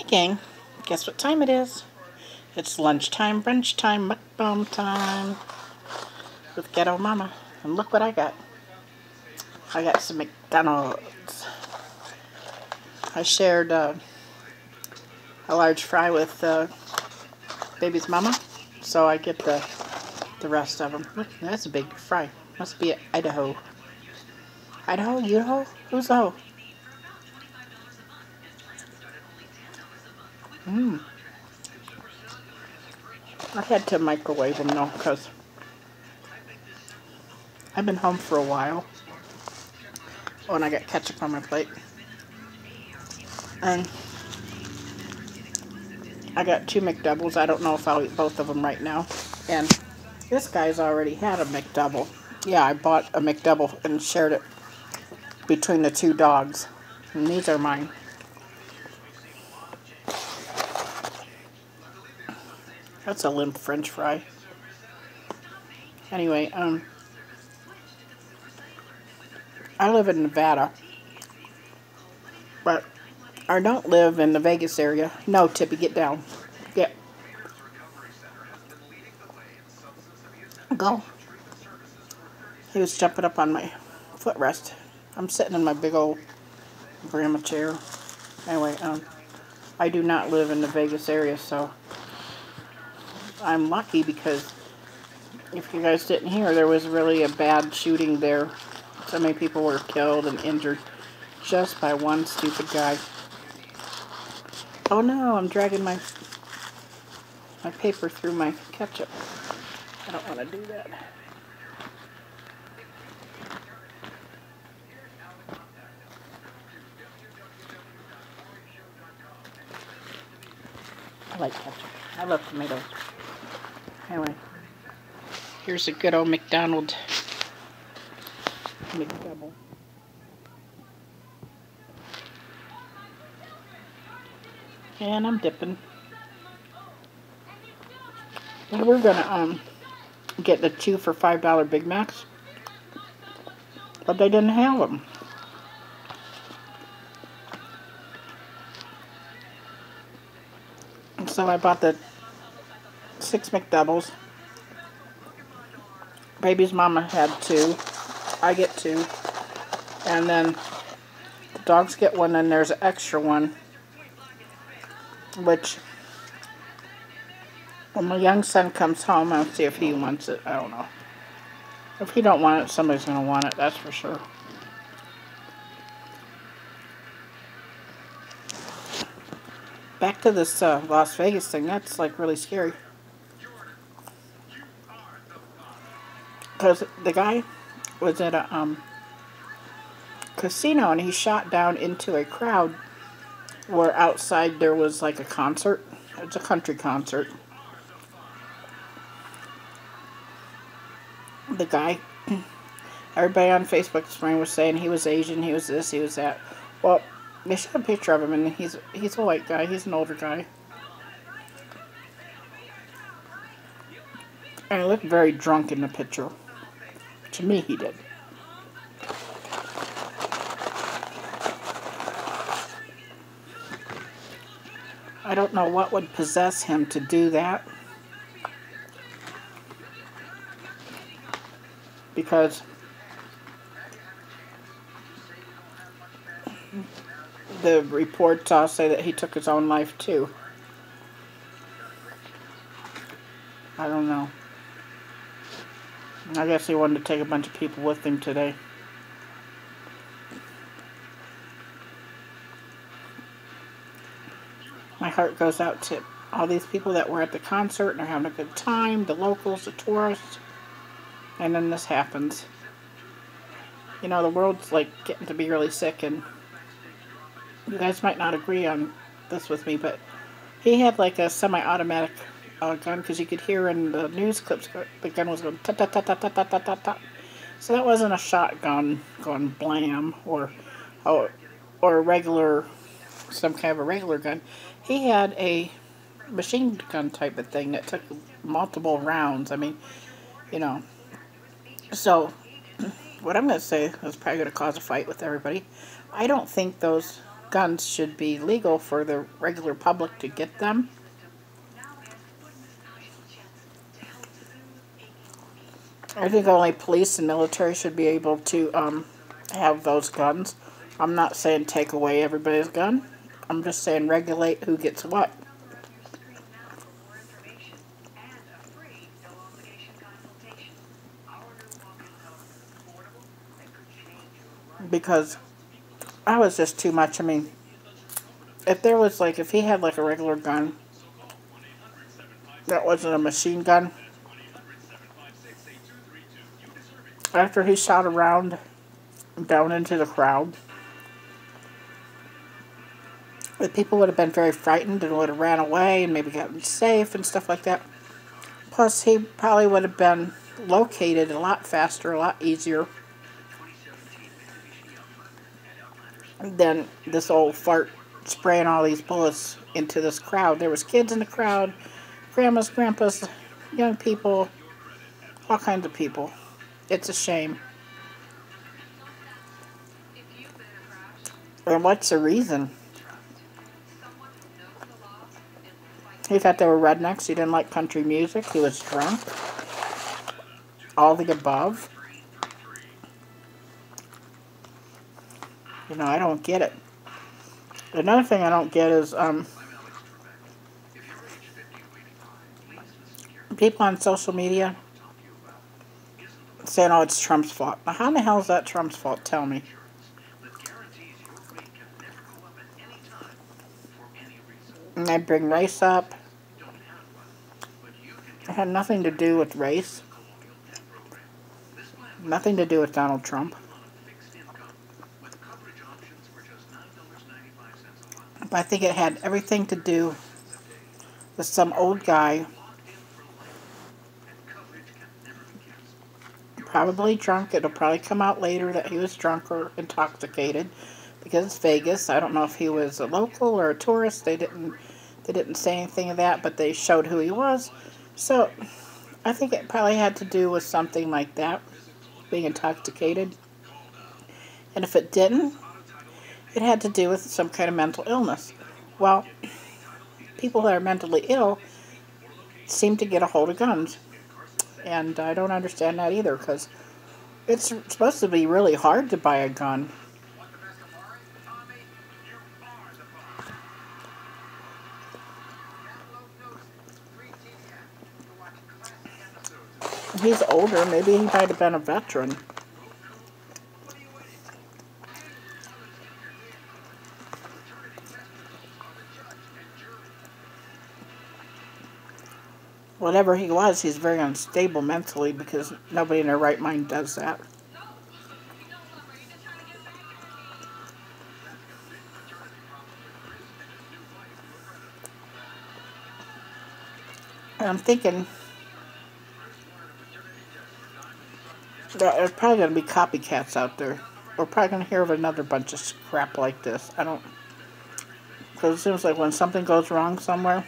gang, guess what time it is? It's lunchtime, brunch time, mukbang time with Ghetto Mama. And look what I got. I got some McDonald's. I shared a large fry with baby's mama, so I get the rest of them. Look, that's a big fry. Must be Idaho. Idaho? Idaho? Who's the ho? I had to microwave them though, because I've been home for a while. Oh, and I got ketchup on my plate. And I got 2 McDoubles. I don't know if I'll eat both of them right now. And this guy's already had a McDouble. Yeah, I bought a McDouble and shared it between the 2 dogs. And these are mine. That's a limp French fry. Anyway, I live in Nevada, but I don't live in the Vegas area. No, Tippy, get down. Get. Go. He was jumping up on my footrest. I'm sitting in my big old grandma chair. Anyway, I do not live in the Vegas area, so I'm lucky because if you guys didn't hear, there was really a bad shooting there. So many people were killed and injured just by one stupid guy. Oh no, I'm dragging my paper through my ketchup. I don't want to do that. I like ketchup. I love tomatoes. Anyway, here's a good old McDonald's McDouble. And I'm dipping. We were gonna get the 2 for $5 Big Macs, but they didn't have them. And so I bought the 6 McDoubles. Baby's mama had 2. I get 2. And then the dogs get 1, and there's an extra one, which when my young son comes home, I'll see if he wants it. I don't know. If he don't want it, somebody's going to want it, that's for sure. Back to this Las Vegas thing, that's like really scary. Because the guy was at a casino and he shot down into a crowd where outside there was like a concert. It's a country concert. The guy, everybody on Facebook this morning was saying he was Asian, he was this, he was that. Well, they showed a picture of him and he's a white guy, he's an older guy. And he looked very drunk in the picture. To me, he did. I don't know what would possess him to do that. Because the reports all say that he took his own life too. I don't know. I guess he wanted to take a bunch of people with him today. My heart goes out to all these people that were at the concert and are having a good time, the locals, the tourists, and then this happens. You know, the world's like getting to be really sick, and you guys might not agree on this with me, but he had like a semi-automatic gun, because you could hear in the news clips the gun was going ta-ta-ta-ta-ta-ta-ta-ta. So that wasn't a shotgun going blam or a regular, some kind of a regular gun. He had a machine gun type of thing that took multiple rounds. I mean, you know. So what I'm going to say is probably going to cause a fight with everybody. I don't think those guns should be legal for the regular public to get them. I think only police and military should be able to have those guns. I'm not saying take away everybody's gun. I'm just saying regulate who gets what. Because I was just too much. I mean, if there was like, if he had like a regular gun that wasn't a machine gun, after he shot around down into the crowd, the people would have been very frightened and would have ran away and maybe gotten safe and stuff like that. Plus, he probably would have been located a lot faster, a lot easier than this old fart spraying all these bullets into this crowd. There was kids in the crowd, grandmas, grandpas, young people, all kinds of people. It's a shame. And what's the reason? He thought they were rednecks. He didn't like country music. He was drunk. All the above. You know, I don't get it. Another thing I don't get is people on social media saying, oh, it's Trump's fault. Now, how in the hell is that Trump's fault? Tell me. And they bring race up. It had nothing to do with race. Nothing to do with Donald Trump. But I think it had everything to do with some old guy, probably drunk. It'll probably come out later that he was drunk or intoxicated because it's Vegas. I don't know if he was a local or a tourist. They didn't say anything of that, but they showed who he was. So I think it probably had to do with something like that, being intoxicated. And if it didn't, it had to do with some kind of mental illness. Well, people that are mentally ill seem to get a hold of guns. And I don't understand that either, because it's supposed to be really hard to buy a gun. He's older. Maybe he might have been a veteran. Whatever he was, he's very unstable mentally because nobody in their right mind does that. And I'm thinking that there's probably going to be copycats out there. We're probably going to hear of another bunch of crap like this. Because it seems like when something goes wrong somewhere,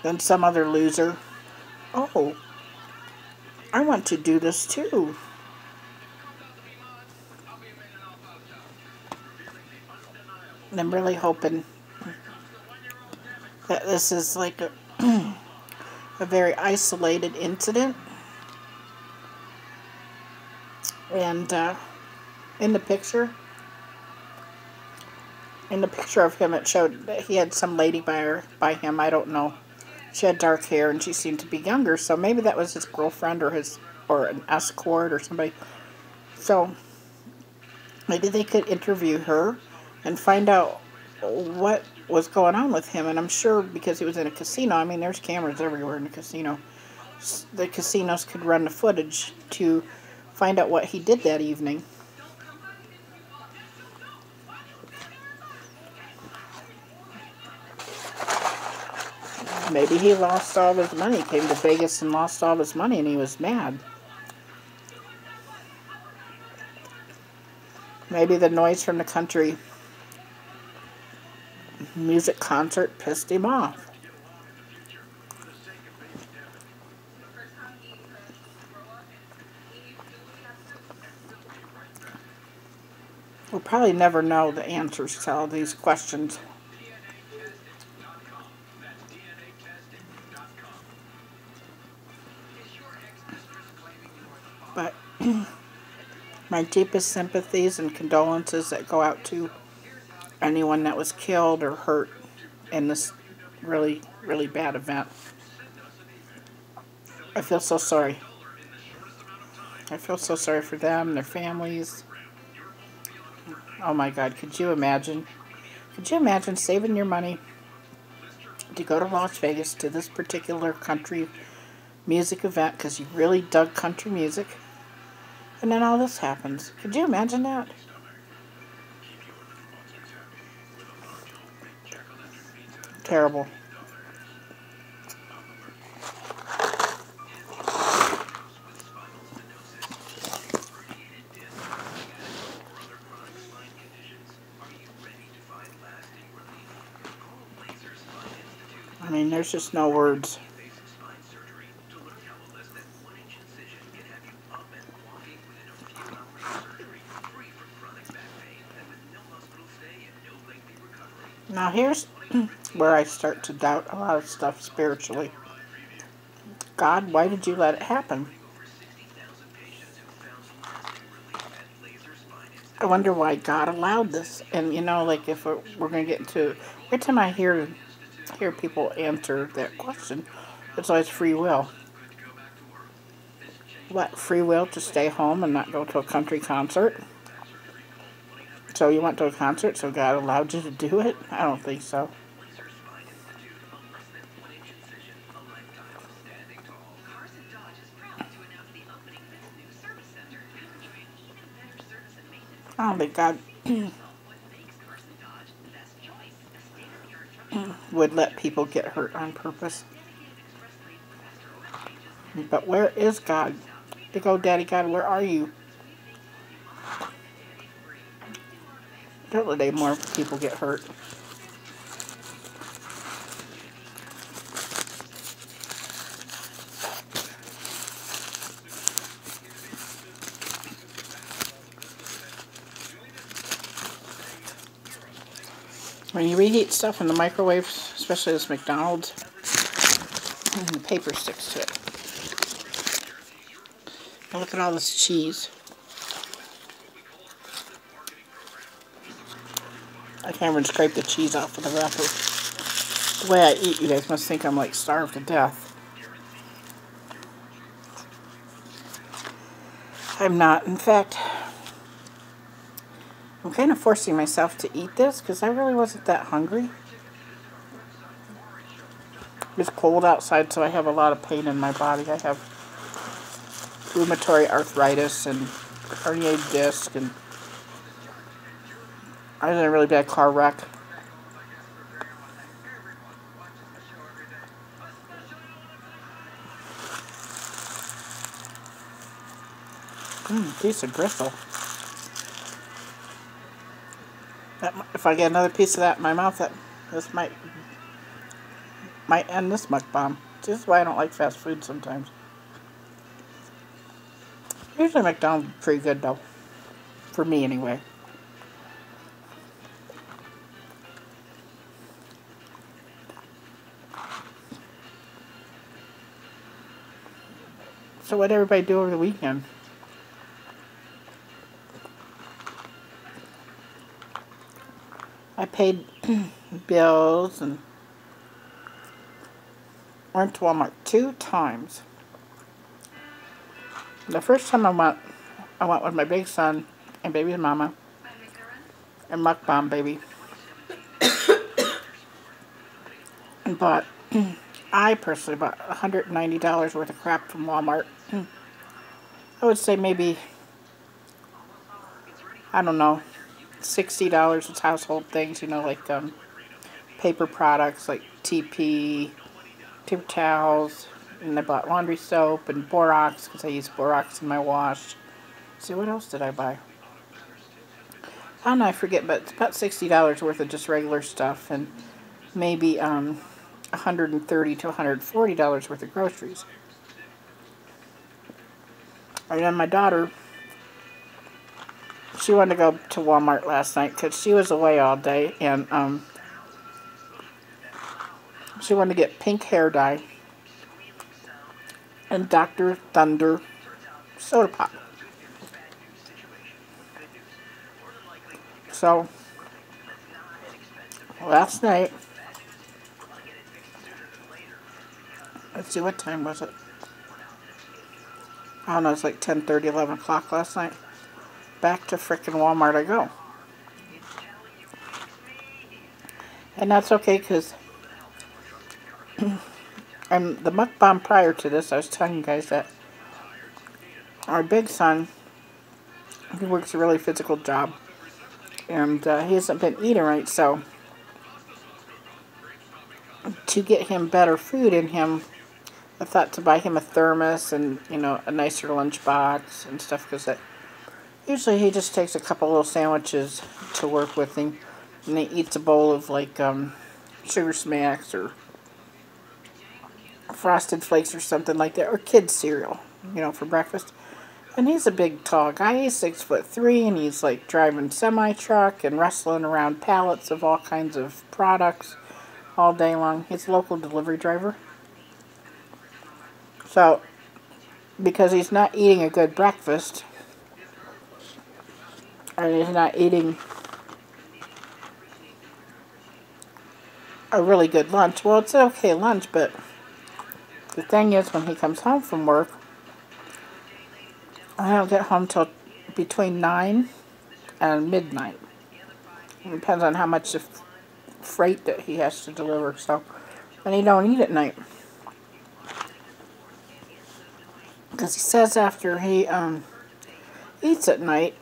then some other loser, oh, I want to do this too. And I'm really hoping that this is like a very isolated incident. And in the picture of him, it showed that he had some lady by him. I don't know. She had dark hair and she seemed to be younger, so maybe that was his girlfriend or an escort or somebody. So maybe they could interview her and find out what was going on with him. And I'm sure because he was in a casino, I mean, there's cameras everywhere in the casino. The casinos could run the footage to find out what he did that evening. Maybe he lost all his money. He came to Vegas and lost all his money and he was mad. Maybe the noise from the country music concert pissed him off. We're probably never know the answers to all these questions. But my deepest sympathies and condolences that go out to anyone that was killed or hurt in this really, really bad event. I feel so sorry. I feel so sorry for them, their families. Oh my God, could you imagine? Could you imagine saving your money to go to Las Vegas to this particular country music event because you really dug country music, and then all this happens? Could you imagine that? Terrible. I mean, there's just no words. Now here's where I start to doubt a lot of stuff spiritually. God, why did you let it happen? I wonder why God allowed this. And you know, like if we're going to get into, every time I hear people answer that question, it's always free will. What, free will to stay home and not go to a country concert? So you went to a concert, so God allowed you to do it? I don't think so. I don't think God would let people get hurt on purpose. But where is God? To go, Daddy God, where are you? Don't let any more people get hurt. When you reheat stuff in the microwave, especially this McDonald's, the paper sticks to it. And look at all this cheese. I can't even scrape the cheese off of the wrapper. The way I eat, you guys must think I'm like starved to death. I'm not. In fact, I'm kind of forcing myself to eat this because I really wasn't that hungry. It's cold outside, so I have a lot of pain in my body. I have rheumatoid arthritis and herniated disc, and I was in a really bad car wreck. Piece of gristle. If I get another piece of that in my mouth, this might end this mukbang. This is why I don't like fast food sometimes. Usually McDonald's is pretty good though. For me anyway. So what did everybody do over the weekend? I paid bills and went to Walmart 2 times. The first time I went with my big son and baby's mama and mukbang baby. And bought, I personally bought $190 worth of crap from Walmart. I would say maybe, I don't know, $60 is household things, you know, like paper products like TP, paper towels, and I bought laundry soap and borax because I use borax in my wash. See, what else did I buy? I don't know, I forget, but it's about $60 worth of just regular stuff, and maybe $130 to $140 worth of groceries. And then my daughter, she wanted to go to Walmart last night because she was away all day, and she wanted to get pink hair dye and Dr. Thunder soda pop. So last night, let's see, what time was it? I don't know, it was like 10:30, 11 o'clock last night. Back to frickin' Walmart I go. And that's okay, because the mukbang prior to this, I was telling you guys that our big son, he works a really physical job, and he hasn't been eating right, so to get him better food in him, I thought to buy him a thermos and, you know, a nicer lunchbox and stuff, because usually he just takes a couple little sandwiches to work with him, and he eats a bowl of, like, Sugar Smacks or Frosted Flakes or something like that, or kids cereal, you know, for breakfast. And he's a big, tall guy. He's 6'3", and he's, like, driving semi-truck and wrestling around pallets of all kinds of products all day long. He's a local delivery driver. So, because he's not eating a good breakfast, and he's not eating a really good lunch, well, it's an okay lunch, but the thing is, when he comes home from work, I don't get home till between 9 and midnight. It depends on how much of freight that he has to deliver, so, and he don't eat at night. Because he says after he eats at night,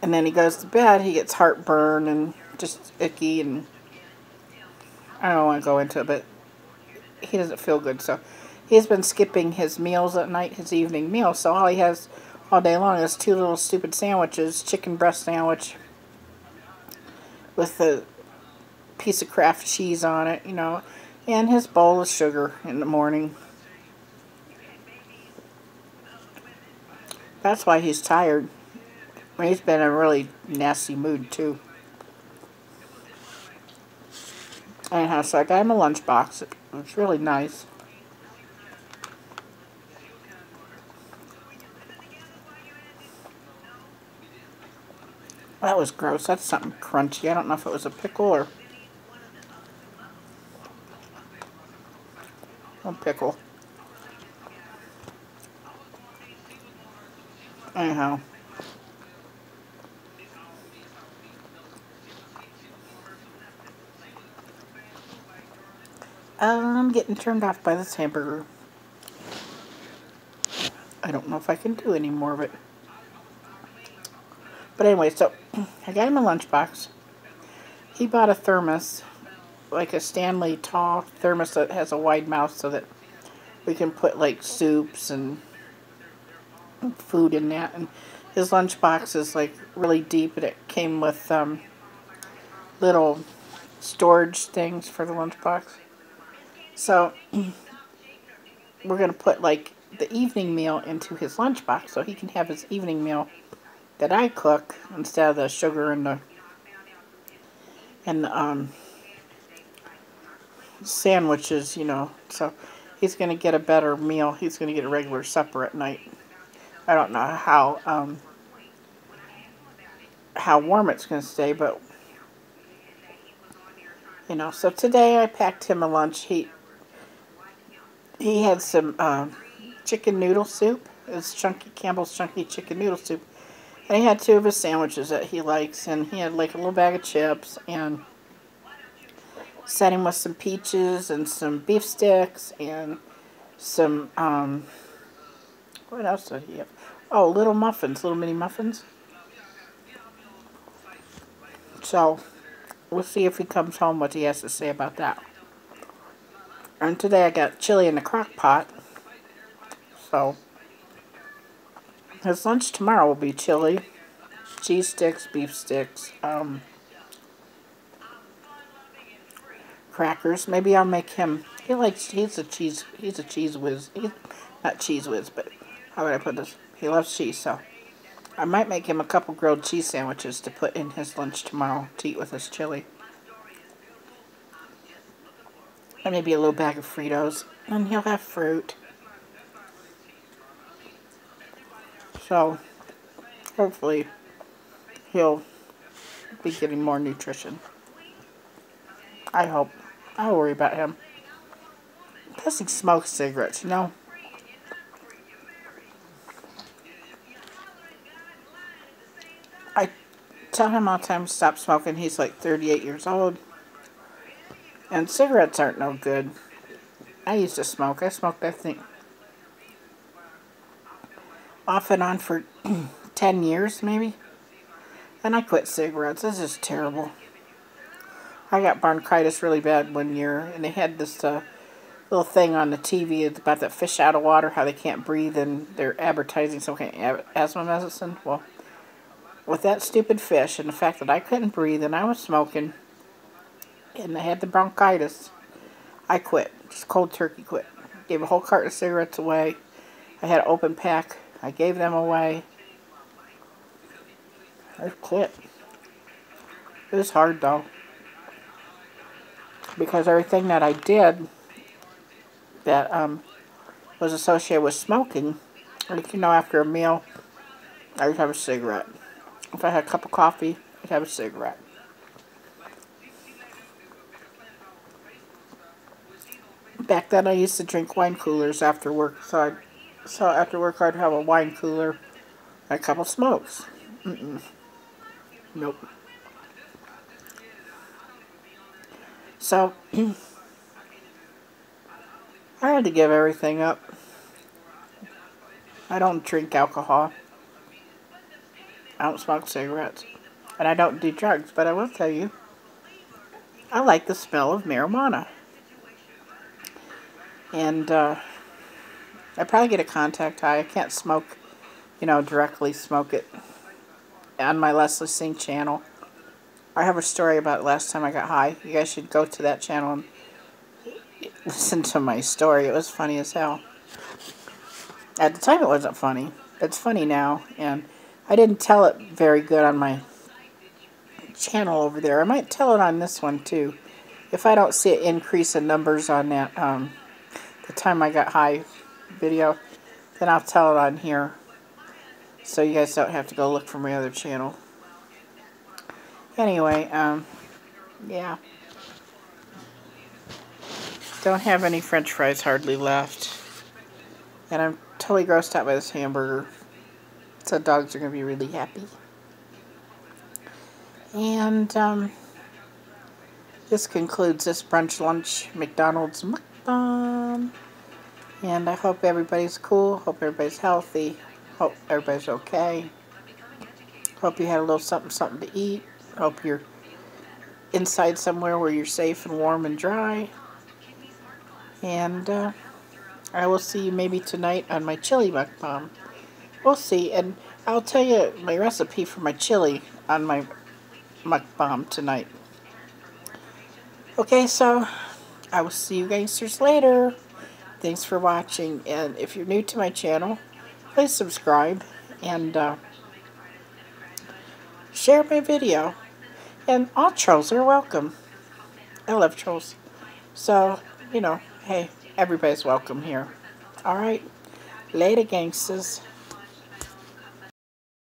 and then he goes to bed, he gets heartburn and just icky, and I don't want to go into it, but he doesn't feel good, so he's been skipping his meals at night, his evening meal, so all he has all day long is 2 little stupid sandwiches, chicken breast sandwich with a piece of Kraft cheese on it, you know, and his bowl of sugar in the morning. That's why he's tired. I mean, he's been in a really nasty mood, too. Anyhow, so I got him a lunchbox. It was really nice. That was gross. That's something crunchy. I don't know if it was a pickle or a pickle. Anyhow. I'm getting turned off by this hamburger. I don't know if I can do any more of it. But anyway, so I got him a lunchbox. He bought a thermos, like a Stanley tall thermos that has a wide mouth so that we can put like soups and food in that. And his lunchbox is like really deep, and it came with little storage things for the lunchbox. So we're going to put like the evening meal into his lunchbox so he can have his evening meal that I cook instead of the sugar and the sandwiches, you know. So he's going to get a better meal. He's going to get a regular supper at night. I don't know how warm it's going to stay, but you know. So today I packed him a lunch. He had some chicken noodle soup. It's Campbell's chunky chicken noodle soup. And he had 2 of his sandwiches that he likes, and he had like a little bag of chips, and set him with some peaches and some beef sticks and some, what else did he have? Oh, little muffins, little mini muffins. So, we'll see if he comes home what he has to say about that. And today I got chili in the crock pot. So, his lunch tomorrow will be chili, cheese sticks, beef sticks, crackers. Maybe I'll make him, he's a cheese whiz. Not cheese whiz, but how would I put this? He loves cheese, so I might make him a couple grilled cheese sandwiches to put in his lunch tomorrow to eat with his chili. And maybe a little bag of Fritos. And he'll have fruit. So, hopefully, he'll be getting more nutrition. I hope. I worry about him. Plus he smokes cigarettes, you know. I tell him all the time to stop smoking. He's like 38 years old. And cigarettes aren't no good. I used to smoke. I smoked, I think, off and on for 10 years, maybe. And I quit cigarettes. This is terrible. I got bronchitis really bad one year. And they had this little thing on the TV about that fish out of water, how they can't breathe, and they're advertising some kind of asthma medicine. Well, with that stupid fish and the fact that I couldn't breathe and I was smoking and I had the bronchitis, I quit. Just cold turkey quit. Gave a whole carton of cigarettes away. I had an open pack. I gave them away. I quit. It was hard though. Because everything that I did that was associated with smoking, like, you know, after a meal, I would have a cigarette. If I had a cup of coffee, I'd have a cigarette. Back then, I used to drink wine coolers after work, so after work I'd have a wine cooler and a couple smokes. Nope. So, I had to give everything up. I don't drink alcohol. I don't smoke cigarettes. And I don't do drugs, but I will tell you, I like the smell of marijuana. And I probably get a contact high. I can't smoke, you know, directly smoke it on my Leslie Singh channel. I have a story about last time I got high. You guys should go to that channel and listen to my story. It was funny as hell. At the time it wasn't funny. It's funny now, and I didn't tell it very good on my channel over there. I might tell it on this one too. If I don't see an increase in numbers on that the time I got high video, then I'll tell it on here. So you guys don't have to go look for my other channel. Anyway, yeah. Don't have any French fries hardly left. And I'm totally grossed out by this hamburger. So dogs are going to be really happy. And this concludes this brunch lunch McDonald's mukbang. And I hope everybody's cool. Hope everybody's healthy. Hope everybody's okay. Hope you had a little something to eat. Hope you're inside somewhere where you're safe and warm and dry. And I will see you maybe tonight on my chili mukbang. We'll see. And I'll tell you my recipe for my chili on my mukbang tonight. Okay, so I will see you guys later. Thanks for watching. And if you're new to my channel, please subscribe and share my video. And all trolls are welcome. I love trolls. So, you know, hey, everybody's welcome here. Alright? Later, gangsters.